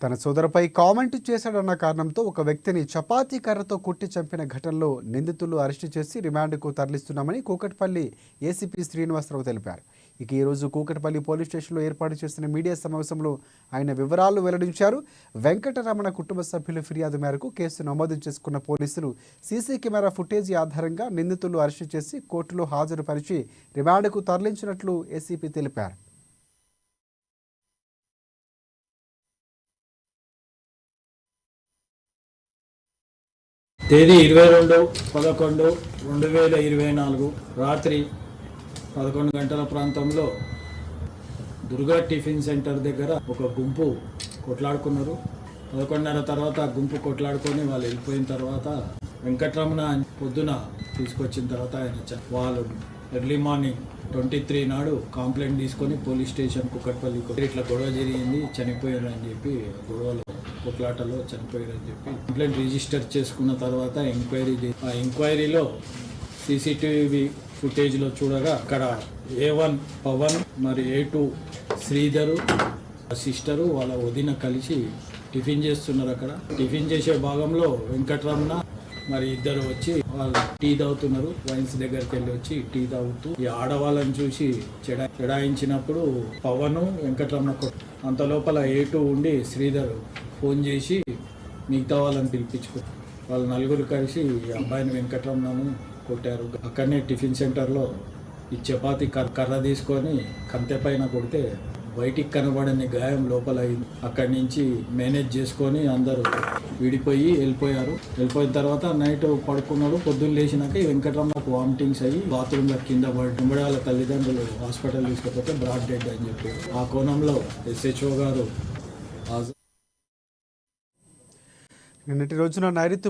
తన సోదరుపై కామెంట్ చేశాడన్న కారణంతో ఒక వ్యక్తిని చపాతీ కర్రతో కొట్టి చంపిన ఘటనలో నిందితులు అరెస్టు చేసి రిమాండ్కు తరలిస్తున్నామని కూకట్పల్లి ఏసీపీ శ్రీనివాసరావు తెలిపారు. ఇక ఈరోజు కూకట్పల్లి పోలీస్ స్టేషన్లో ఏర్పాటు చేసిన మీడియా సమావేశంలో ఆయన వివరాలు వెల్లడించారు. వెంకటరమణ కుటుంబ సభ్యుల ఫిర్యాదు మేరకు కేసు నమోదు చేసుకున్న పోలీసులు సీసీ కెమెరా ఫుటేజీ ఆధారంగా నిందితులు అరెస్టు చేసి కోర్టులో హాజరుపరిచి రిమాండ్కు తరలించినట్లు ఏసీపీ తెలిపారు. తేదీ 22/11/2024 రాత్రి 11 గంటల ప్రాంతంలో దుర్గా టిఫిన్ సెంటర్ దగ్గర ఒక గుంపు కొట్లాడుకున్నారు. 11:30 తర్వాత ఆ గుంపు కొట్లాడుకొని వాళ్ళు వెళ్ళిపోయిన తర్వాత వెంకటరమణ పొద్దున తీసుకొచ్చిన తర్వాత వాళ్ళు ఎర్లీ మార్నింగ్ 23 నాడు కంప్లైంట్ తీసుకొని పోలీస్ స్టేషన్ కూకట్పల్లి ఇట్లా గొడవ జరిగింది, చనిపోయారని చెప్పి గొడవలో కొట్లాటలో చనిపోయారని చెప్పి కంప్లైంట్ రిజిస్టర్ చేసుకున్న తర్వాత ఎంక్వైరీలో సీసీటీవీ ఫుటేజ్లో చూడగా అక్కడ A1 పవన్ మరి A2 శ్రీధరు సిస్టరు వాళ్ళ వదిన కలిసి టిఫిన్ చేస్తున్నారు. అక్కడ టిఫిన్ చేసే భాగంలో వెంకటరమణ మరి ఇద్దరు వచ్చి వాళ్ళు టీ తాగుతున్నారు. వైన్స్ దగ్గరికి వెళ్ళి వచ్చి టీ తాగుతూ ఈ ఆడవాళ్ళని చూసి చెడాయించినప్పుడు పవన్ వెంకటరమణ అంత లోపల A2 ఉండి శ్రీధర్ ఫోన్ చేసి మిగతా వాళ్ళని పిలిపించుకున్నారు. వాళ్ళు నలుగురు కలిసి ఈ అబ్బాయిని వెంకటరమణను కొట్టారు. అక్కడనే టిఫిన్ సెంటర్లో ఈ చపాతీ కర్ర తీసుకొని కంతె పైన కొడితే బయటికి కనబడని గాయం లోపల అయింది. అక్కడి నుంచి మేనేజ్ చేసుకొని అందరూ విడిపోయి వెళ్ళిపోయారు. వెళ్ళిపోయిన తర్వాత నైట్ పడుకున్నాడు. పొద్దున్న లేచినాక ఈ వెంకటరమణకు వామిటింగ్స్ అయ్యి బాత్రూంలో కింద పడి వాళ్ళ తల్లిదండ్రులు హాస్పిటల్ తీసుకపోతే బ్రాడ్ డెడ్ అని చెప్పారు. ఆ కోణంలో SHO గారు నిన్నటి రోజున నైరుతి